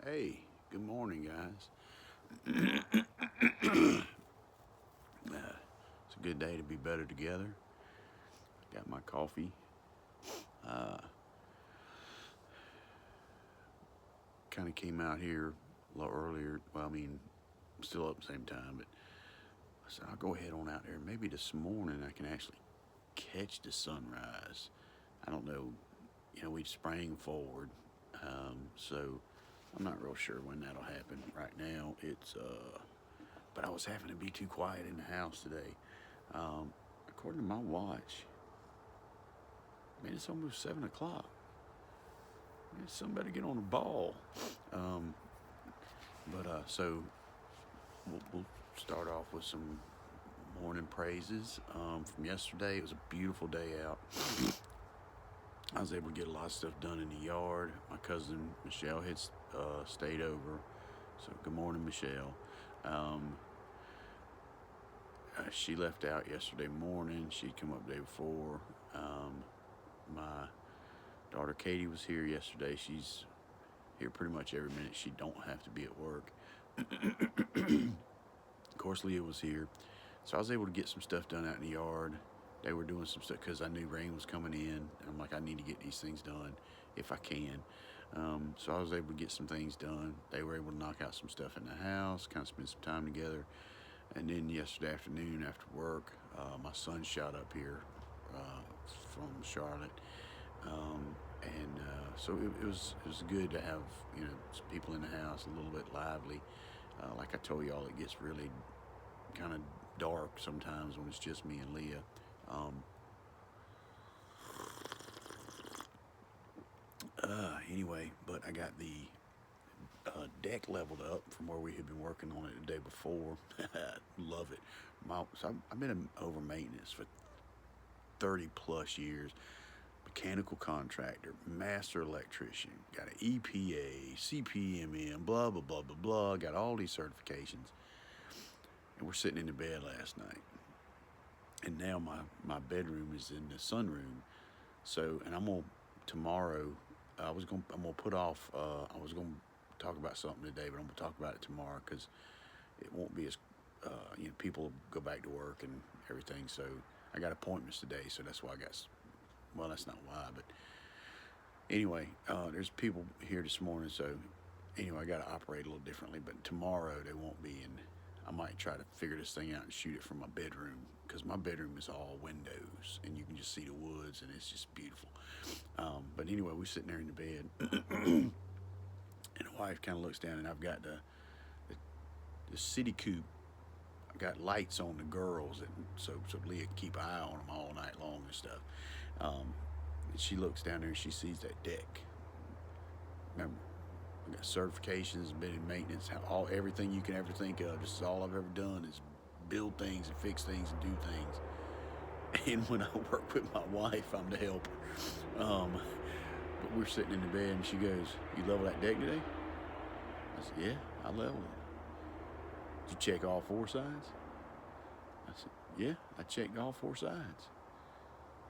Hey, good morning, guys. It's a good day to be better together. Got my coffee. Uh, kind of came out here a little earlier. Well, I mean, I'm still up at the same time, but I said I'll go ahead on out there. Maybe this morning I can actually catch the sunrise. I don't know. We sprang forward, so I'm not real sure when that'll happen. Right now, but I was having to be too quiet in the house today. According to my watch, man, it's almost 7 o'clock. Man, somebody get on the ball. Um, so we'll start off with some morning praises from yesterday. It was a beautiful day out. I was able to get a lot of stuff done in the yard. My cousin Michelle had stayed over, so good morning, Michelle. Um, she left out yesterday morning. She'd come up the day before. My daughter Katie was here yesterday. She's here pretty much every minute. She don't have to be at work. Of course, Leah was here, so I was able to get some stuff done out in the yard. They were doing some stuff because I knew rain was coming in. And I'm like, I need to get these things done if I can. So I was able to get some things done. They were able to knock out some stuff in the house, kind of spend some time together. And then yesterday afternoon after work, my son shot up here from Charlotte. So it was good to have some people in the house, a little bit lively. Like I told y'all, it gets really kind of dark sometimes when it's just me and Leah. Um, anyway, but I got the deck leveled up from where we had been working on it the day before. Love it. I've been over maintenance for 30 plus years. Mechanical contractor, master electrician, got an EPA, CPMM, blah, blah, blah, blah, blah. Got all these certifications. And we're sitting in the bed last night. And now my bedroom is in the sunroom. So, and tomorrow, I'm gonna put off, I was gonna talk about something today, but I'm gonna talk about it tomorrow because it won't be as, people go back to work and everything. So I got appointments today. So that's why well, that's not why, but anyway, there's people here this morning, so anyway, I got to operate a little differently. But tomorrow they won't be, and I might try to figure this thing out and shoot it from my bedroom because my bedroom is all windows, and you can just see the woods, and it's just beautiful. But anyway, we're sitting there in the bed, and the wife kind of looks down, and I've got the city coupe. I got lights on the girls, and so Leah can keep an eye on them all night long and stuff. And she looks down there and she sees that deck. Remember, I got certifications, been in maintenance, everything you can ever think of. This is all I've ever done is build things and fix things and do things. And when I work with my wife, I'm the helper. But we're sitting in the bed and she goes, "You level that deck today?" I said, "Yeah, I leveled it." "Did you check all four sides?" I said, "Yeah, I checked all four sides."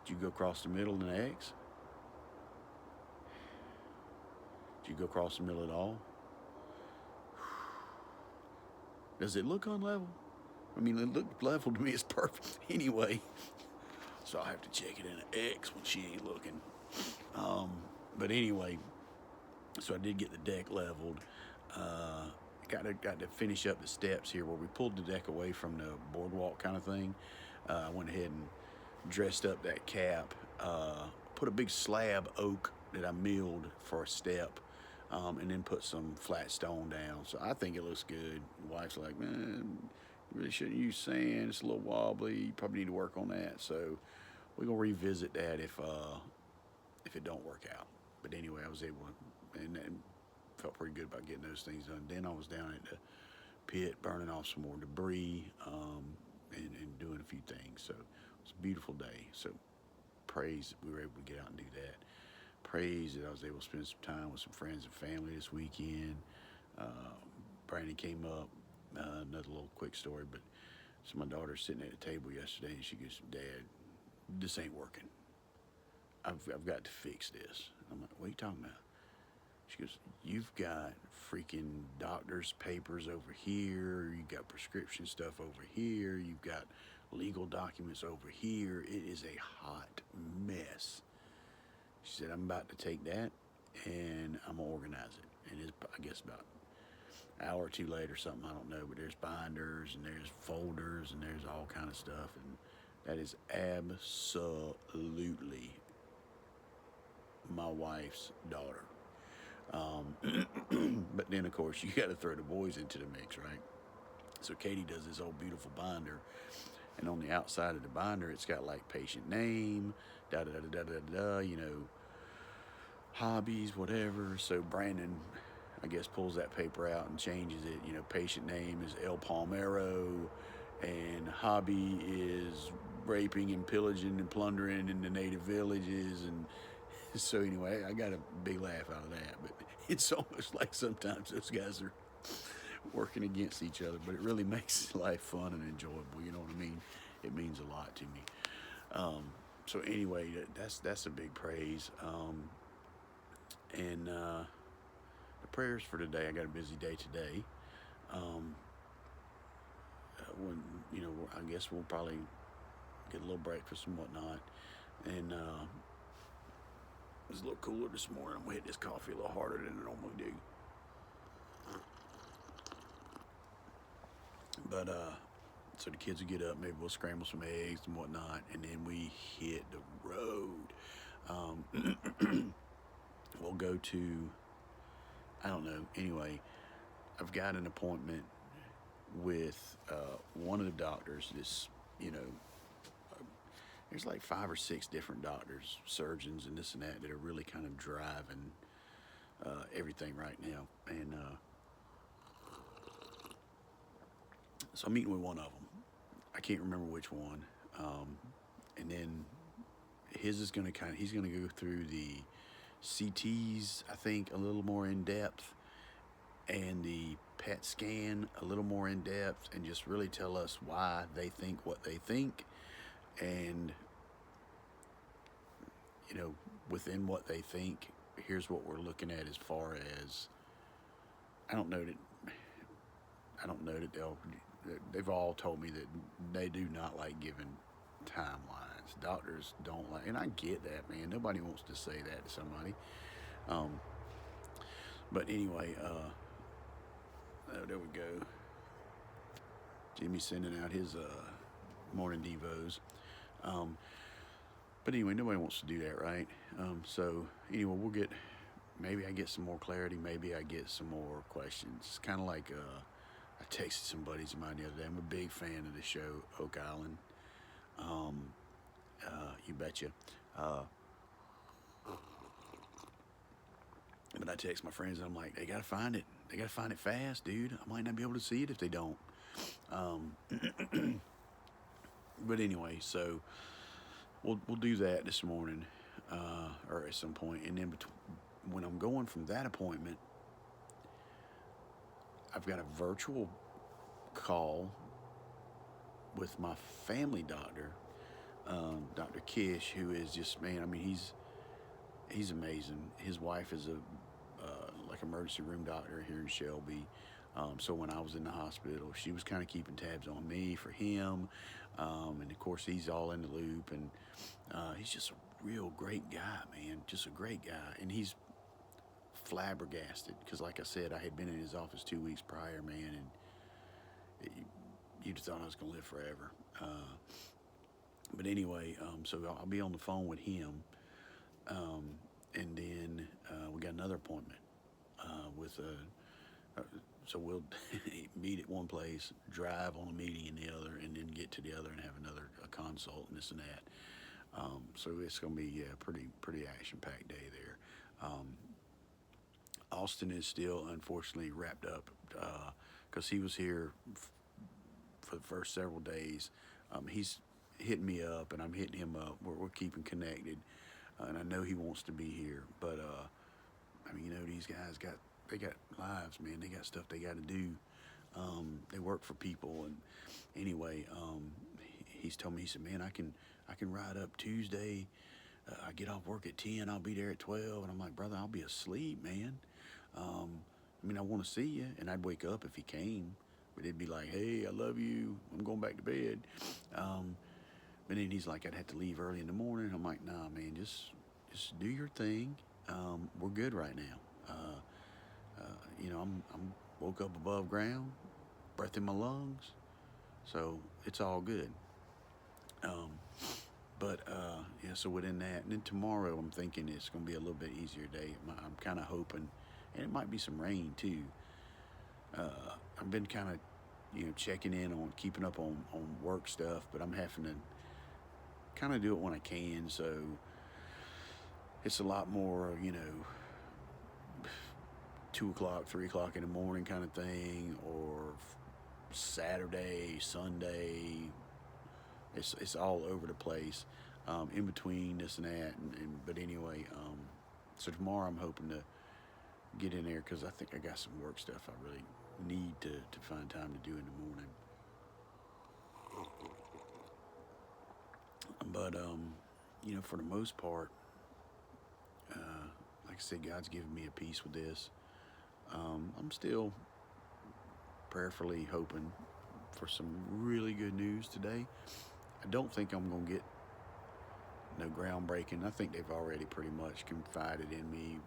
"Did you go across the middle in an X?" "Did you go across the middle at all?" "Does it look unlevel?" I mean, it looked level to me. It's perfect anyway. So I have to check it in an X when she ain't looking. Um, but anyway, so I did get the deck leveled. Got to finish up the steps here where we pulled the deck away from the boardwalk kind of thing. I went ahead and dressed up that cap. Put a big slab oak that I milled for a step. And then put some flat stone down. So I think it looks good. The wife's like, "Man, you really shouldn't use sand. It's a little wobbly. You probably need to work on that." So we're gonna revisit that if it don't work out. But anyway, I was able to, and felt pretty good about getting those things done. Then I was down at the pit burning off some more debris and doing a few things. So it was a beautiful day. So praise that we were able to get out and do that. Praise that I was able to spend some time with some friends and family this weekend. Uh, Brandy came up. Another little quick story, but so my daughter's sitting at the table yesterday, and she goes, "Dad, this ain't working. I've got to fix this." I'm like, "What are you talking about?" She goes, you've got freaking doctor's papers over here. You got prescription stuff over here. You've got legal documents over here. It is a hot mess. She said, I'm about to take that and I'm going to organize it. And it's, I guess, about an hour or two later, something, I don't know, but there's binders and there's folders and there's all kind of stuff. And that is absolutely my wife's daughter. But then, of course, you got to throw the boys into the mix, right? So Katie does this old beautiful binder, and on the outside of the binder, it's got like patient name, da da da da da da, you know, hobbies, whatever. So Brandon, I guess, pulls that paper out and changes it. You know, patient name is El Palmero, and hobby is raping and pillaging and plundering in the native villages. And so anyway, I got a big laugh out of that. But it's almost like sometimes those guys are working against each other, but it really makes life fun and enjoyable. You know what I mean? It means a lot to me. So anyway, that's a big praise. And the prayers for today. I got a busy day today. When you know, I guess we'll probably get a little breakfast and whatnot. And it's a little cooler this morning. I'm gonna hit this coffee a little harder than I normally do. But so the kids will get up. Maybe we'll scramble some eggs and whatnot, and then we hit the road. We'll go to, I don't know. Anyway, I've got an appointment with one of the doctors. This, you know, there's like 5 or 6 different doctors, surgeons, and this and that are really kind of driving everything right now. And so I'm meeting with one of them. I can't remember which one. And then his is going to he's going to go through the CTs, I think, a little more in depth, and the PET scan a little more in depth, and just really tell us why they think what they think. And, you know, within what they think, here's what we're looking at as far as, I don't know that they've all told me that they do not like giving timelines. Doctors don't like, and I get that, man. Nobody wants to say that to somebody. But anyway, oh, there we go. Jimmy's sending out his morning devos. But anyway, nobody wants to do that, right? So anyway, maybe I get some more clarity. Maybe I get some more questions. It's kind of like I texted some buddies of mine the other day. I'm a big fan of the show Oak Island. You betcha. But I text my friends and I'm like, they gotta find it. They gotta find it fast, dude. I might not be able to see it if they don't. But anyway, so we'll do that this morning, or at some point, and then when I'm going from that appointment, I've got a virtual call with my family doctor, Dr. Kish, who is just, man, I mean, he's amazing. His wife is a like emergency room doctor here in Shelby. So when I was in the hospital, she was kind of keeping tabs on me for him. And of course, he's all in the loop, and he's just a real great guy, man. Just a great guy. And he's flabbergasted because, like I said, I had been in his office 2 weeks prior, man, and you'd have thought I was going to live forever. But anyway, so I'll be on the phone with him. And then we got another appointment with so we'll meet at one place, drive on a meeting in the other, and then get to the other and have another consult and this and that. So it's going to be pretty action-packed day there. Austin is still unfortunately wrapped up because he was here for the first several days. He's hitting me up and I'm hitting him up. We're keeping connected, and I know he wants to be here, but I mean, you know, these guys they got lives, man. They got stuff they got to do. They work for people, and anyway, he's told me, he said, man, I can ride up Tuesday. I get off work at 10. I'll be there at 12. And I'm like, brother, I'll be asleep, man. I mean, I want to see you, and I'd wake up if he came, but it'd be like, hey, I love you. I'm going back to bed. Um, but then he's like, I'd have to leave early in the morning. I'm like, nah, man, just do your thing. We're good right now. I'm woke up above ground, breath in my lungs, so it's all good. Um, but yeah, so within that, and then tomorrow, I'm thinking it's going to be a little bit easier day. I'm kind of hoping, and it might be some rain too. I've been kind of, checking in on keeping up on work stuff, but I'm having to kind of do it when I can. So it's a lot more, 2 o'clock, 3 o'clock in the morning kind of thing, or Saturday, Sunday. It's all over the place, in between this and that. But anyway, so tomorrow I'm hoping to get in there because I think I got some work stuff I really need to find time to do in the morning. But for the most part, like I said, God's given me a peace with this. I'm still prayerfully hoping for some really good news today. I don't think I'm gonna get no groundbreaking. I think they've already pretty much confided in me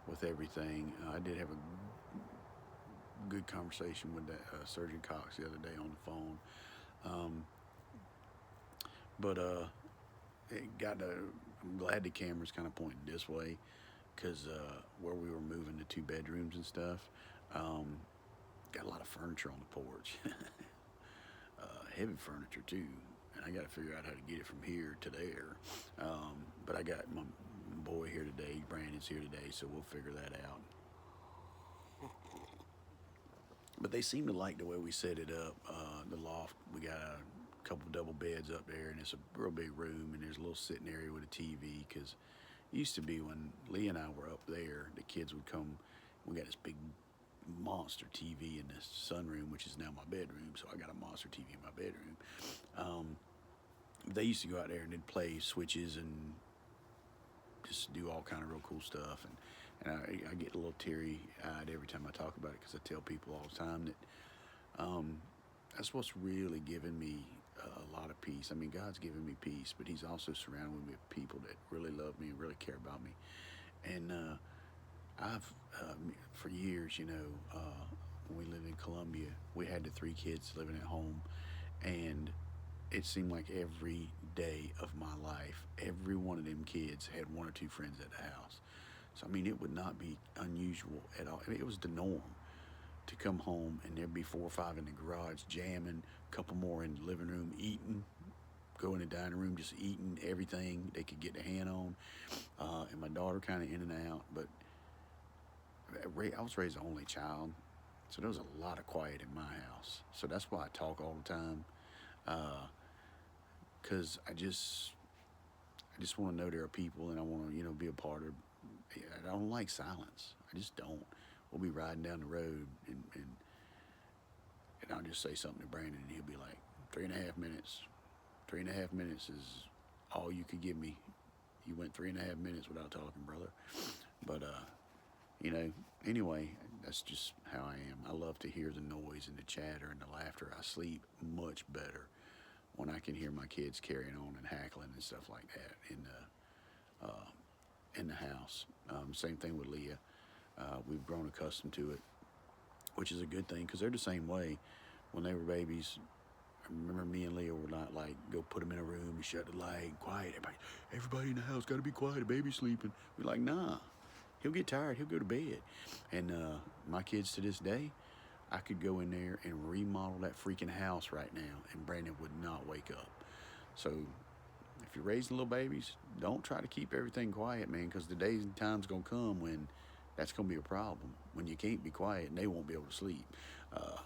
with everything. I did have a good conversation with that Surgeon Cox the other day on the phone. Um, but it got to. I'm glad the camera's kind of pointing this way because where we were moving the 2 bedrooms and stuff, um, got a lot of furniture on the porch, heavy furniture too. And I got to figure out how to get it from here to there. But I got my boy here today. Brandon's here today, so we'll figure that out. But they seem to like the way we set it up. The loft, we got a couple double beds up there, and it's a real big room, and there's a little sitting area with a TV. Because it used to be when Lee and I were up there, the kids would come. We got this big monster TV in this sunroom, which is now my bedroom. So I got a monster TV in my bedroom. They used to go out there and they'd play switches and just do all kind of real cool stuff. And I get a little teary-eyed every time I talk about it because I tell people all the time that that's what's really given me a lot of peace. I mean, God's given me peace, but He's also surrounded me with people that really love me and really care about me. And I've, for years, when we lived in Columbia, we had the 3 kids living at home, and it seemed like every day of my life, every one of them kids had 1 or 2 friends at the house. So, I mean, it would not be unusual at all. I mean, it was the norm to come home and there'd be 4 or 5 in the garage jamming, a couple more in the living room eating, go in the dining room just eating everything they could get their hand on. And my daughter kind of in and out, but I was raised the only child, so there was a lot of quiet in my house. So that's why I talk all the time, because I just want to know there are people, and I want to be a part of. I don't like silence. I just don't. We'll be riding down the road, and I'll just say something to Brandon, and he'll be like, 3.5 minutes. 3.5 minutes is all you could give me. You went 3.5 minutes without talking, brother. But anyway, that's just how I am. I love to hear the noise and the chatter and the laughter. I sleep much better when I can hear my kids carrying on and hackling and stuff like that in the house. Same thing with Leah. We've grown accustomed to it, which is a good thing because they're the same way. When they were babies, I remember me and Leah were not like, go put them in a room and shut the light, quiet. Everybody in the house got to be quiet. The baby's sleeping. We're like, nah. He'll get tired. He'll go to bed. And my kids to this day, I could go in there and remodel that freaking house right now, and Brandon would not wake up. So if you're raising little babies, don't try to keep everything quiet, man, because the days and time's going to come when that's going to be a problem, when you can't be quiet and they won't be able to sleep.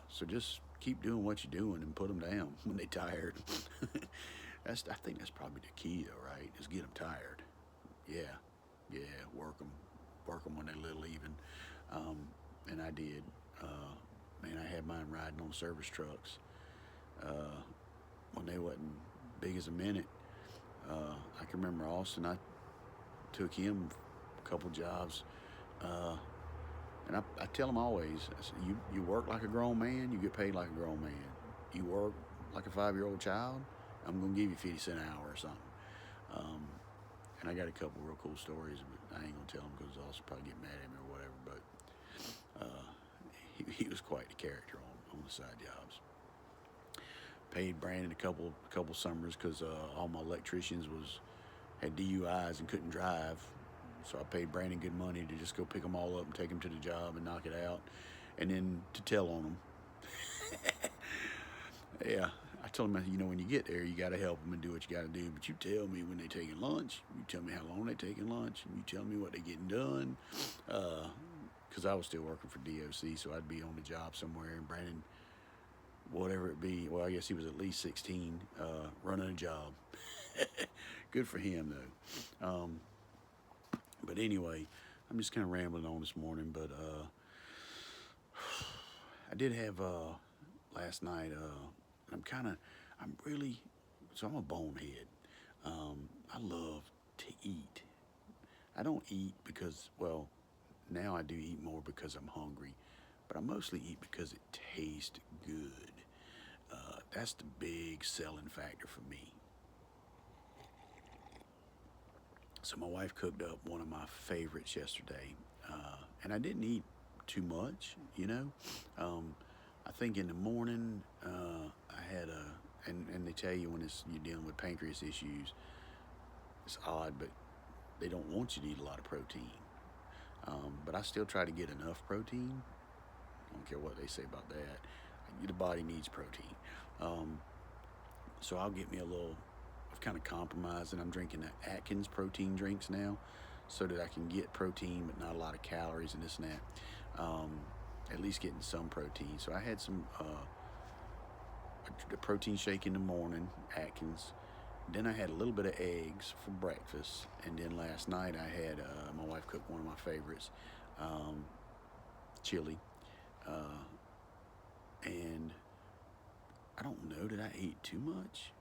So just keep doing what you're doing and put them down when they're tired. I think that's probably the key, though, right? Is get them tired. Yeah, work them when they're little even. And I did. Man, I had mine riding on service trucks when they wasn't big as a minute. I can remember Austin, I took him a couple jobs And I tell them always, I say, you work like a grown man, you get paid like a grown man. You work like a 5-year-old child, I'm gonna give you 50 cents an hour or something. Um, and I got a couple real cool stories, but I ain't gonna tell them because they'll also probably get mad at me or whatever. But he was quite the character on the side jobs. Paid Brandon a couple summers because all my electricians had DUIs and couldn't drive. So I paid Brandon good money to just go pick them all up and take them to the job and knock it out, and then to tell on them. Yeah, I told him, when you get there, you got to help them and do what you got to do. But you tell me when they taking lunch. You tell me how long they taking lunch. And you tell me what they getting done. Because I was still working for DOC, so I'd be on the job somewhere, and Brandon, whatever it be, well, I guess he was at least 16, running a job. Good for him, though. But anyway, I'm just kind of rambling on this morning, but I did have last night. I'm really, so I'm a bonehead. I love to eat. I don't eat because, well, now I do eat more because I'm hungry, but I mostly eat because it tastes good. That's the big selling factor for me. So my wife cooked up one of my favorites yesterday, and I didn't eat too much, I think in the morning I had and they tell you when you're dealing with pancreas issues, it's odd, but they don't want you to eat a lot of protein. But I still try to get enough protein. I don't care what they say about that. The body needs protein. So I'll get me a little. I've kind of compromised, and I'm drinking the Atkins protein drinks now, so that I can get protein but not a lot of calories and this and that. At least getting some protein. So I had some a protein shake in the morning, Atkins. Then I had a little bit of eggs for breakfast, and then last night I had my wife cooked one of my favorites, chili, and I don't know that I ate too much.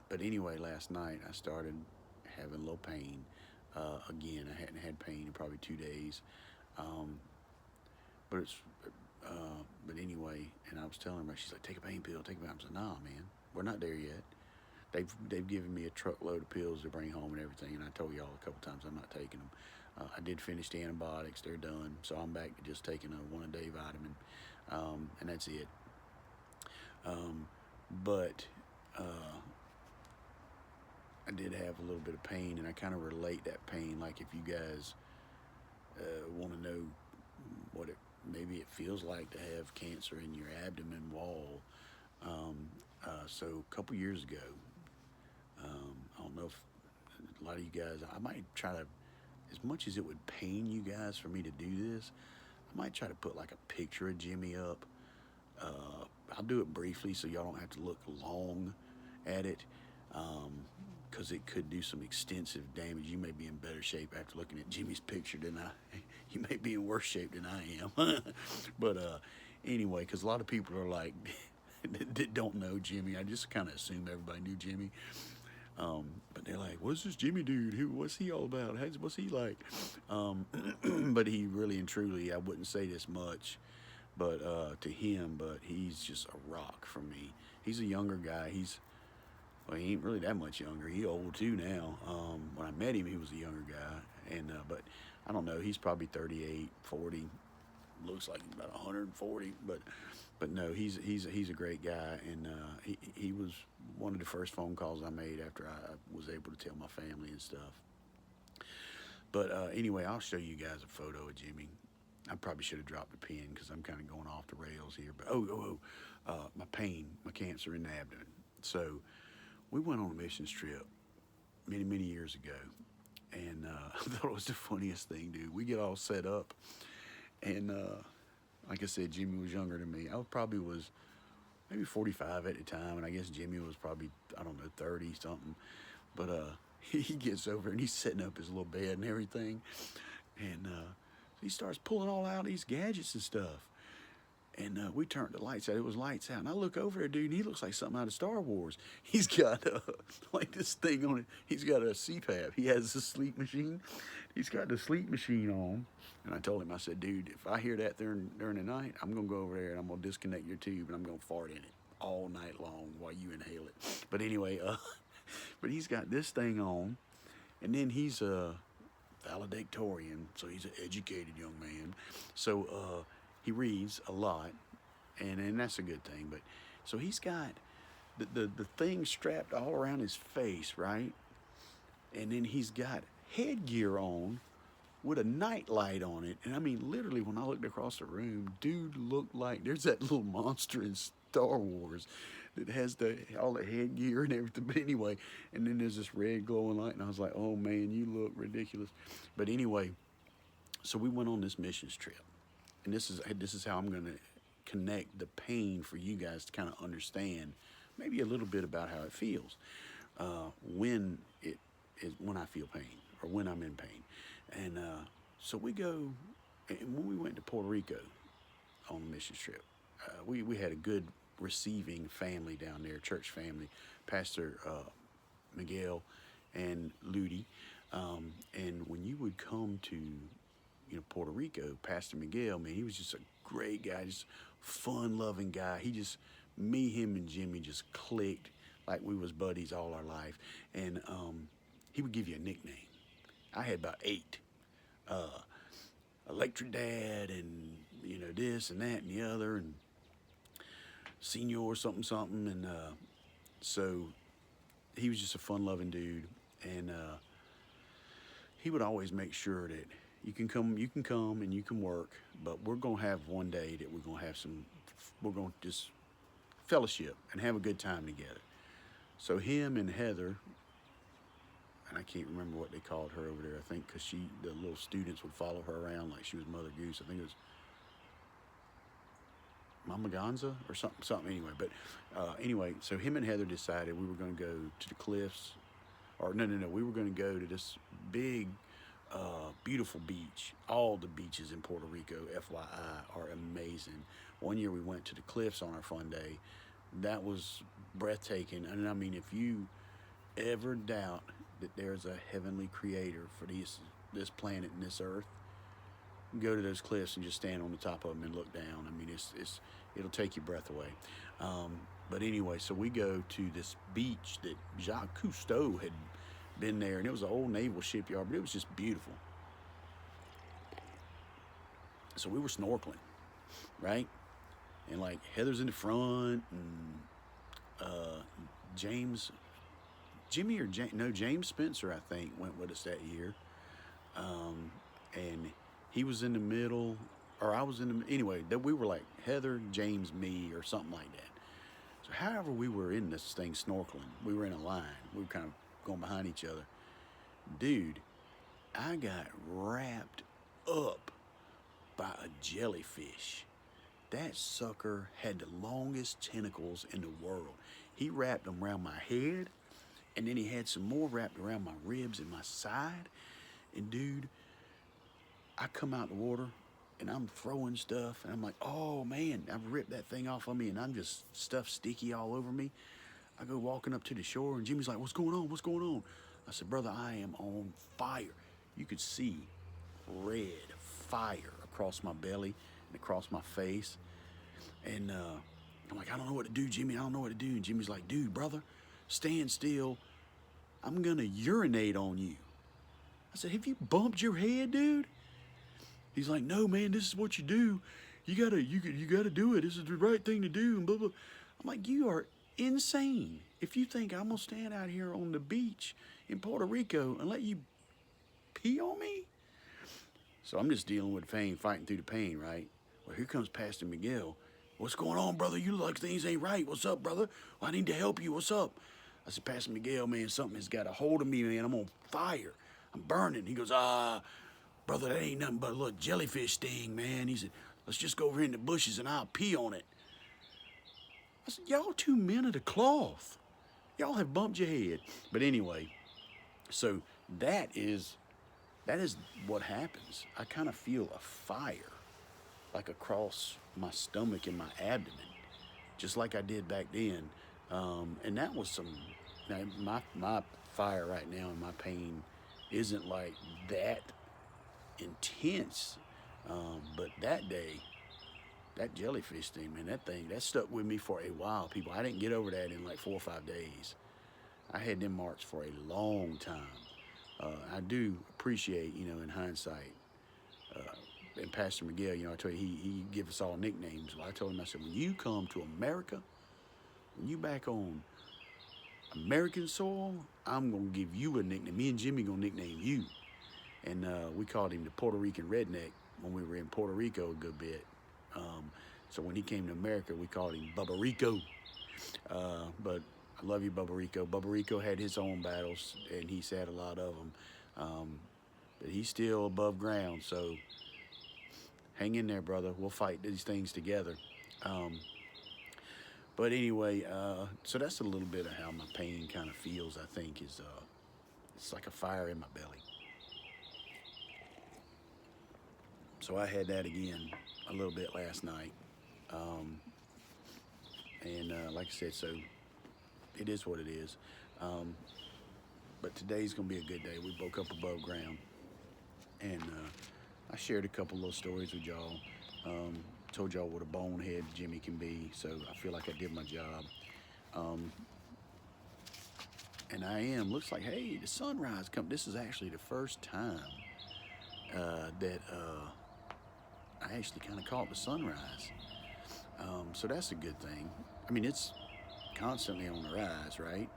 But anyway, last night I started having a little pain. Again, I hadn't had pain in probably 2 days. But it's, but anyway, and I was telling her, she's like, take a pain pill, take a pain. I said, nah, man, we're not there yet. They've given me a truckload of pills to bring home and everything, and I told y'all a couple times I'm not taking them. I did finish the antibiotics; they're done, so I'm back to just taking a one-a-day vitamin, and that's it. But I did have a little bit of pain, and I kind of relate that pain. Like if you guys want to know what maybe it feels like to have cancer in your abdomen wall. So a couple years ago, I don't know if a lot of you guys, I might try to, as much as it would pain you guys for me to do this, I might try to put like a picture of Jimmy up. I'll do it briefly so y'all don't have to look long at it, because it could do some extensive damage. You may be in better shape after looking at Jimmy's picture than I. You may be in worse shape than I am. But anyway, because a lot of people are like, that don't know Jimmy. I just kind of assume everybody knew Jimmy. But they're like, what's this Jimmy dude? What's he all about? What's he like? But he really and truly, I wouldn't say this much, but to him, but he's just a rock for me. He's a younger guy. Well, he ain't really that much younger. He old too now. When I met him, he was a younger guy, and but I don't know. He's probably 38, 40. Looks like he's about 140, but no, he's a great guy, and he was one of the first phone calls I made after I was able to tell my family and stuff. But anyway, I'll show you guys a photo of Jimmy. I probably should have dropped the pen because I'm kind of going off the rails here. But my pain, my cancer in the abdomen. So we went on a missions trip many years ago, and I thought it was the funniest thing, dude. We get all set up, and like I said, Jimmy was younger than me. Probably was maybe 45 at the time, and I guess Jimmy was probably, I don't know, 30 something. But he gets over and he's setting up his little bed and everything, and he starts pulling all out these gadgets and stuff. And we turned the lights out. It was lights out. And I look over there, dude, and he looks like something out of Star Wars. He's got like this thing on it. He's got a CPAP. He has a sleep machine. He's got the sleep machine on. And I told him, I said, dude, if I hear that during the night, I'm going to go over there and I'm going to disconnect your tube and I'm going to fart in it all night long while you inhale it. But anyway, but he's got this thing on. And then he's a valedictorian, so he's an educated young man. So he reads a lot, and that's a good thing. But so he's got the thing strapped all around his face, right? And then he's got headgear on with a night light on it. And I mean, literally, when I looked across the room, dude looked like there's that little monster in Star Wars that has all the headgear and everything. But anyway, and then there's this red glowing light, and I was like, oh man, you look ridiculous. But anyway, so we went on this missions trip, and this is how I'm going to connect the pain for you guys to kind of understand maybe a little bit about how it feels when I feel pain or when I'm in pain. And so we go, and when we went to Puerto Rico on the missions trip, we had a good receiving family down there, church family, Pastor Miguel and Ludi. And when you would come to, Puerto Rico, Pastor Miguel, man, he was just a great guy, just fun-loving guy. Me, him, and Jimmy just clicked like we was buddies all our life. And he would give you a nickname. I had about 8. Electric Dad and, this and that and the other, and Senior something. And so he was just a fun-loving dude. And he would always make sure that you can come and you can work, but we're going to have one day that we're going to just fellowship and have a good time together. So him and Heather, and I can't remember what they called her over there, I think, because the little students would follow her around like she was Mother Goose. I think it was Mama Gonza or something anyway. But anyway, so him and Heather decided we were going to go to the cliffs, or no, we were going to go to this big, beautiful beach. All the beaches in Puerto Rico, FYI, are amazing. One year we went to the cliffs on our fun day. That was breathtaking. And I mean, if you ever doubt that there's a heavenly creator for this planet and this earth, go to those cliffs and just stand on the top of them and look down. I mean, it'll take your breath away. But anyway, so we go to this beach that Jacques Cousteau had been there, and it was an old naval shipyard, but it was just beautiful. So we were snorkeling, right? And like Heather's in the front, and James Spencer, I think, went with us that year. And he was in the middle, or I was in the, anyway, that we were like Heather, James, me, or something like that. So however we were in this thing snorkeling, we were in a line. We were kind of going behind each other. Dude, I got wrapped up by a jellyfish. That sucker had the longest tentacles in the world. He wrapped them around my head, and then he had some more wrapped around my ribs and my side. And dude, I come out the water, and I'm throwing stuff, and I'm like, oh man, I've ripped that thing off of me, and I'm just stuff sticky all over me. I go walking up to the shore, and Jimmy's like, what's going on? What's going on? I said, brother, I am on fire. You could see red fire across my belly and across my face. And I'm like, I don't know what to do, Jimmy. I don't know what to do. And Jimmy's like, dude, brother, stand still. I'm going to urinate on you. I said, have you bumped your head, dude? He's like, no, man, this is what you do. You gotta do it. This is the right thing to do. And blah, blah. I'm like, you are insane if you think I'm gonna stand out here on the beach in Puerto Rico and let you pee on me. So I'm just dealing with pain, fighting through the pain, right? Well, here comes Pastor Miguel. What's going on, brother? You look like things ain't right. What's up, brother? Well, I need to help you. What's up? I said, Pastor Miguel, man, something has got a hold of me, man. I'm on fire. I'm burning. He goes, brother, that ain't nothing but a little jellyfish sting, man. He said, let's just go over in the bushes and I'll pee on it. I said, y'all 2 men of the cloth. Y'all have bumped your head. But anyway, so that is what happens. I kind of feel a fire like across my stomach and my abdomen, just like I did back then. And that was some. Now my fire right now and my pain isn't like that intense, but that day, that jellyfish thing, man, that stuck with me for a while. People, I didn't get over that in like 4 or 5 days. I had them marks for a long time. I do appreciate, in hindsight, and Pastor Miguel, I told you he give us all nicknames. Well, I told him, I said, when you come to America, when you back on American soil, I'm gonna give you a nickname. Me and Jimmy gonna nickname you, and we called him the Puerto Rican redneck when we were in Puerto Rico a good bit. So when he came to America, we called him Bubba Rico. But I love you, Bubba Rico. Bubba Rico had his own battles, and he's had a lot of them. But he's still above ground, so hang in there, brother. We'll fight these things together. But anyway, so that's a little bit of how my pain kind of feels. I think is it's like a fire in my belly. So I had that again a little bit last night, and like I said, so it is what it is. But today's gonna be a good day. We woke up above ground, and I shared a couple little stories with y'all. Told y'all what a bonehead Jimmy can be, so I feel like I did my job. And looks like, hey, the sunrise come. This is actually the first time that I actually kind of caught the sunrise. So that's a good thing. I mean, it's constantly on the rise, right?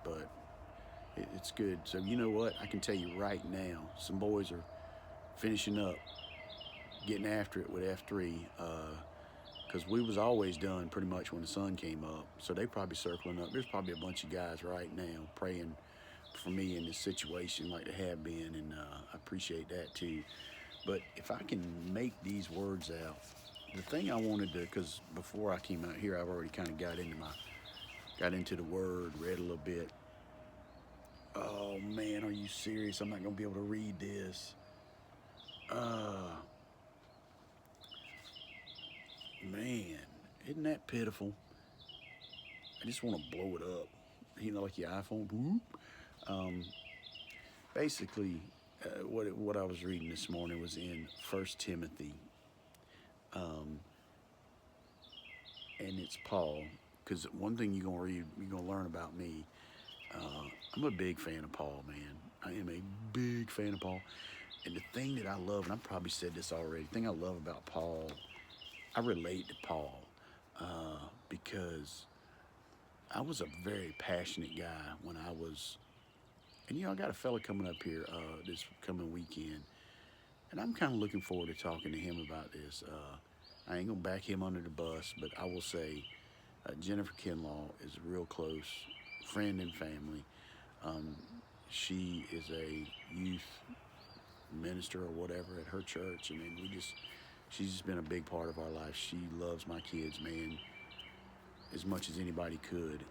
But it's good. So you know what? I can tell you right now, some boys are finishing up, getting after it with F3, because we was always done pretty much when the sun came up. So they probably circling up. There's probably a bunch of guys right now praying for me in this situation like they have been, and I appreciate that too. But if I can make these words out, the thing I wanted to, because before I came out here, I've already kind of got into the word, read a little bit. Oh man, are you serious? I'm not gonna be able to read this. Man, isn't that pitiful? I just want to blow it up, like your iPhone. Whoop. Basically, what I was reading this morning was in First Timothy, and it's Paul. Because one thing you're gonna learn about me. I'm a big fan of Paul, man. I am a big fan of Paul. And the thing that I love, and I probably said this already, the thing I love about Paul, I relate to Paul because I was a very passionate guy when I was, and I got a fella coming up here this coming weekend, and I'm kind of looking forward to talking to him about this. I ain't gonna back him under the bus, but I will say Jennifer Kinlaw is a real close friend and family. She is a youth minister or whatever at her church, and then she's just been a big part of our life. She loves my kids, man, as much as anybody could.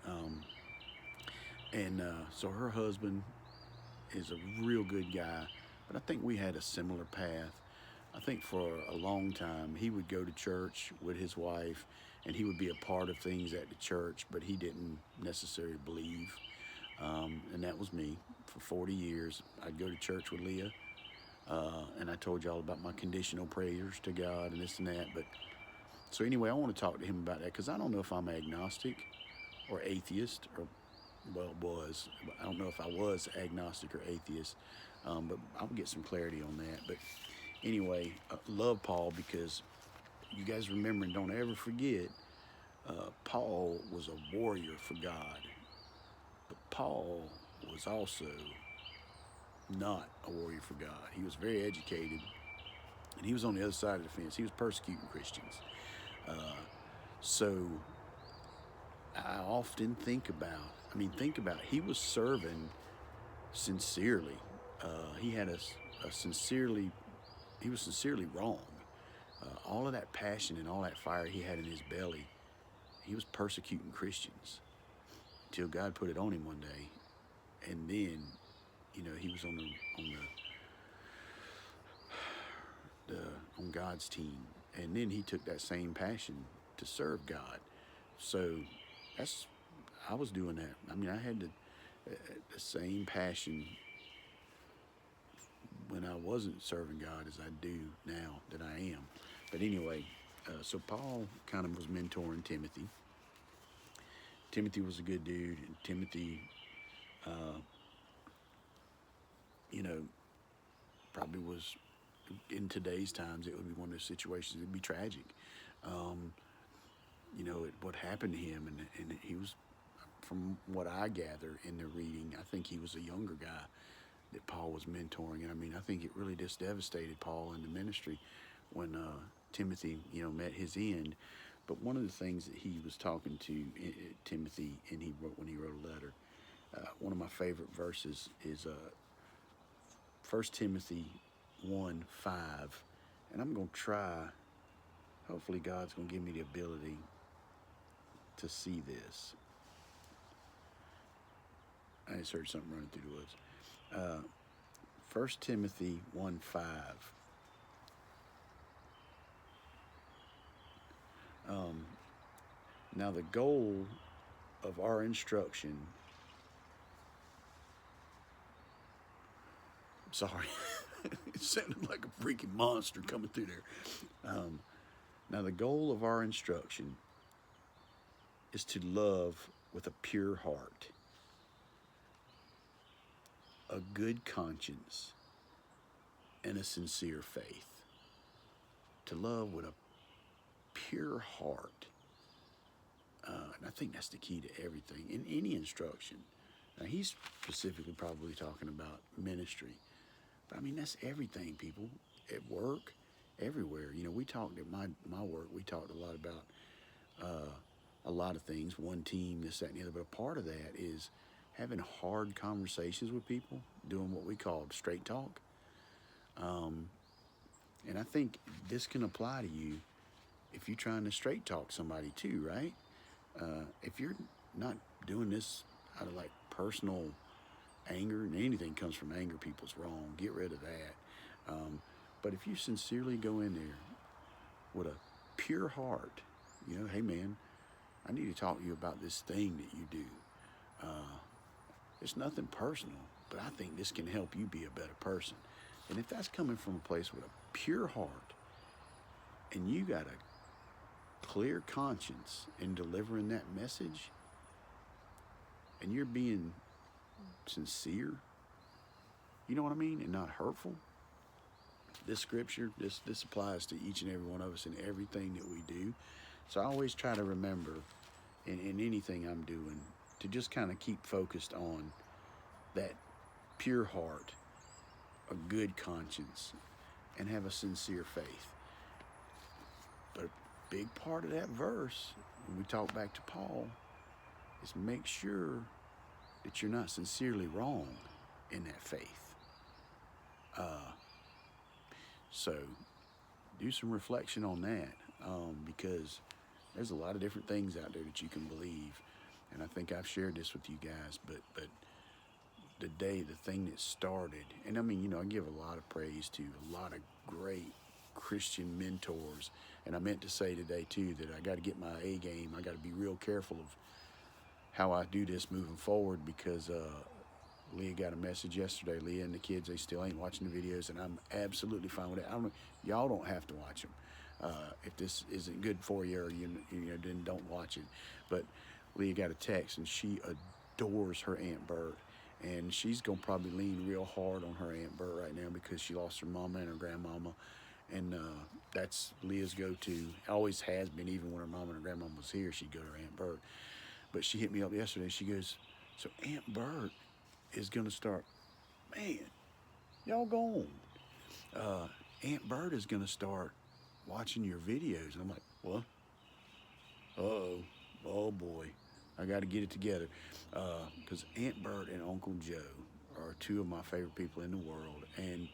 And so her husband is a real good guy, but I think we had a similar path. I think for a long time he would go to church with his wife, and he would be a part of things at the church, but he didn't necessarily believe. And that was me. For 40 years, I'd go to church with Leah, and I told y'all about my conditional prayers to God and this and that. But so anyway, I want to talk to him about that, because I don't know if I'm agnostic or atheist, or I don't know if I was agnostic or atheist, but I'll get some clarity on that. But anyway, love Paul, because you guys remember and don't ever forget, Paul was a warrior for God, but Paul was also not a warrior for God. He was very educated, and he was on the other side of the fence. He was persecuting Christians. So I often think about, he was serving sincerely. He had he was sincerely wrong. All of that passion and all that fire he had in his belly, he was persecuting Christians until God put it on him one day. And then, he was on God's team. And then he took that same passion to serve God. So that's, I was doing that. I mean, I had the same passion when I wasn't serving God as I do now that I am. But anyway, so Paul kind of was mentoring Timothy. Timothy was a good dude, and Timothy, uh, you know, probably was in today's times. It would be one of those situations. It'd be tragic. Um, what happened to him, and he was, from what I gather in the reading, I think he was a younger guy that Paul was mentoring. And I mean, I think it really just devastated Paul in the ministry when Timothy, met his end. But one of the things that he was talking to Timothy, and he wrote when he wrote a letter. One of my favorite verses is 1 Timothy 1:5, and I'm going to try. Hopefully, God's going to give me the ability to see this. I just heard something running through the woods. 1 Timothy 1:5. Now the goal of our instruction. Sorry, it sounded like a freaking monster coming through there. Now the goal of our instruction is to love with a pure heart, a good conscience, and a sincere faith. To love with a pure heart. And I think that's the key to everything in any instruction. Now, he's specifically probably talking about ministry. But I mean, that's everything, people. At work, everywhere. We talked at my work, we talked a lot about a lot of things, one team, this, that, and the other. But a part of that is having hard conversations with people, doing what we call straight talk. And I think this can apply to you if you're trying to straight talk somebody too, right? If you're not doing this out of like personal anger, and anything comes from anger, people's wrong, get rid of that. But if you sincerely go in there with a pure heart, hey man, I need to talk to you about this thing that you do. It's nothing personal, but I think this can help you be a better person. And if that's coming from a place with a pure heart, and you got a clear conscience in delivering that message, and you're being sincere, you know what I mean, and not hurtful, this scripture, this applies to each and every one of us in everything that we do. So I always try to remember in anything I'm doing to just kind of keep focused on that pure heart, a good conscience, and have a sincere faith. But a big part of that verse, when we talk back to Paul, is make sure that you're not sincerely wrong in that faith. So do some reflection on that, because there's a lot of different things out there that you can believe. And I think I've shared this with you guys, but the thing that started, and I mean, I give a lot of praise to a lot of great Christian mentors. And I meant to say today too that I got to get my A game. I got to be real careful of how I do this moving forward, because Leah got a message yesterday. Leah and the kids, they still ain't watching the videos, and I'm absolutely fine with it. Y'all don't have to watch them. If this isn't good for you, or then don't watch it. But Leah got a text, and she adores her Aunt Bert, and she's gonna probably lean real hard on her Aunt Bert right now because she lost her mama and her grandmama, and that's Leah's go-to. Always has been. Even when her mama and her grandmama was here, she'd go to her Aunt Bert. But she hit me up yesterday. She goes, "So Aunt Bert is gonna start, man, y'all go on. Aunt Bert is gonna start watching your videos." And I'm like, what? Oh boy, I got to get it together, because Aunt Bert and Uncle Joe are two of my favorite people in the world, and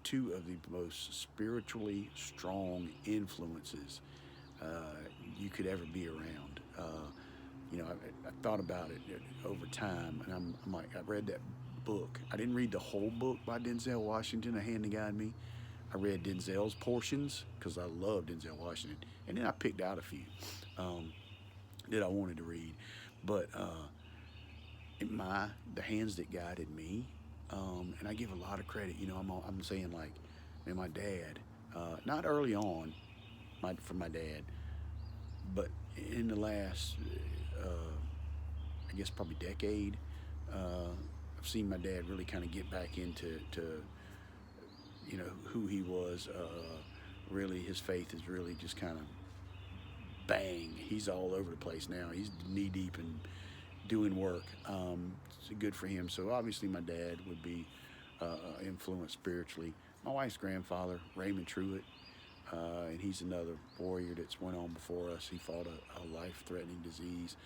two of the most spiritually strong influences you could ever be around. I thought about it over time, and I'm like, I read that book. I didn't read the whole book by Denzel Washington, A Hand to Guide Me. I read Denzel's portions because I love Denzel Washington, and then I picked out a few um, that I wanted to read. But the hands that guided me, and I give a lot of credit. I'm saying like, man, my dad, not early on, from my dad, but in the last, I guess probably decade, I've seen my dad really kind of get back into who he was. Really, his faith is really just kind of bang. He's all over the place now. He's knee deep in doing work. It's good for him. So obviously, my dad would be influenced spiritually. My wife's grandfather, Raymond Truitt, and he's another warrior that's went on before us. He fought a life-threatening disease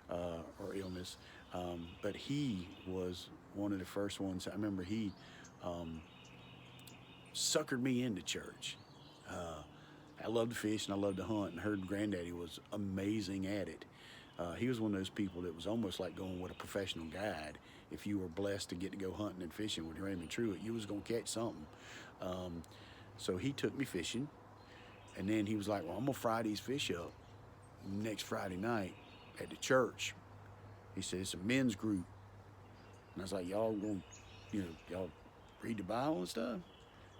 or illness, but he was one of the first ones. I remember he suckered me into church. I loved to fish and I loved to hunt, and heard Granddaddy was amazing at it. He was one of those people that was almost like going with a professional guide. If you were blessed to get to go hunting and fishing with Raymond Truitt, you was gonna catch something. So he took me fishing, and then he was like, "Well, I'm gonna fry these fish up next Friday night at the church." He said, "It's a men's group," and I was like, "Y'all gonna, y'all read the Bible and stuff?"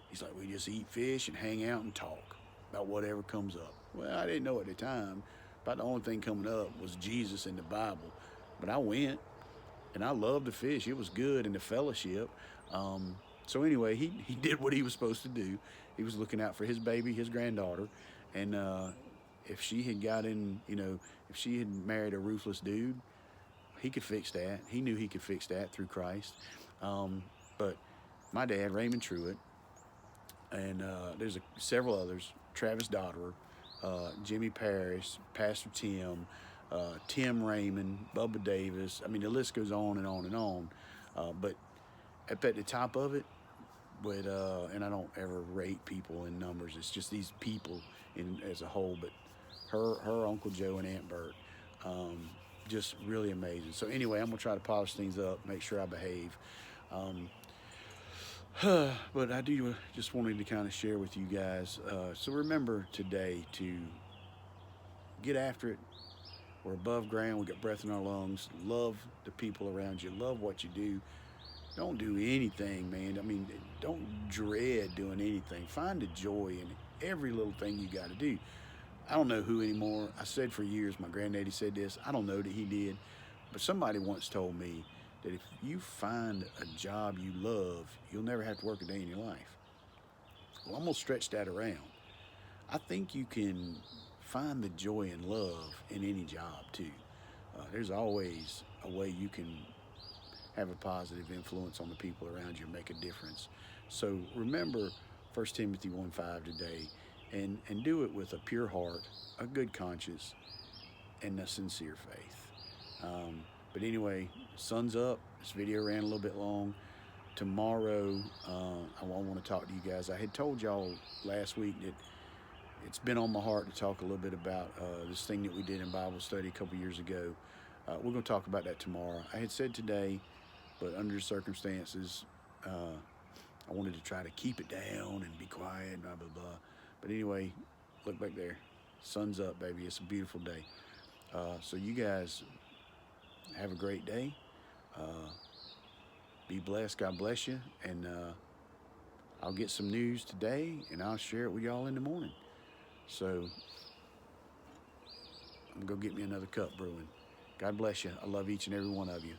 He's like, "We just eat fish and hang out and talk about whatever comes up." Well, I didn't know at the time. About the only thing coming up was Jesus and the Bible. But I went, and I loved the fish. It was good, and the fellowship. So anyway, he did what he was supposed to do. He was looking out for his baby, his granddaughter, and if she had if she had married a ruthless dude, he could fix that. He knew he could fix that through Christ. But my dad, Raymond Truitt, and there's several others, Travis Dodderer, Jimmy Parrish, Pastor Tim, Tim Raymond, Bubba Davis. I mean, the list goes on and on and on. But at the top of it, and I don't ever rate people in numbers. It's just these people as a whole. But her Uncle Joe and Aunt Bert, just really amazing. So anyway, I'm gonna try to polish things up, make sure I behave. But I do just wanted to kind of share with you guys. So remember today to get after it. We're above ground. We got breath in our lungs. Love the people around you. Love what you do. Don't do anything, man. I mean, don't dread doing anything. Find the joy in every little thing you got to do. I don't know who anymore. I said for years, my granddaddy said this. I don't know that he did, but somebody once told me that if you find a job you love, you'll never have to work a day in your life. Well, I'm going to stretch that around. I think you can find the joy and love in any job too. There's always a way you can have a positive influence on the people around you and make a difference. So remember 1 Timothy 1:5 today, and do it with a pure heart, a good conscience, and a sincere faith. But anyway, sun's up. This video ran a little bit long. Tomorrow, I want to talk to you guys. I had told y'all last week that it's been on my heart to talk a little bit about this thing that we did in Bible study a couple years ago. We're going to talk about that tomorrow. I had said today, but under the circumstances, I wanted to try to keep it down and be quiet, blah, blah, blah. But anyway, look back there. Sun's up, baby. It's a beautiful day. So you guys have a great day. Be blessed. God bless you. And I'll get some news today, and I'll share it with y'all in the morning. So I'm going to go get me another cup brewing. God bless you. I love each and every one of you.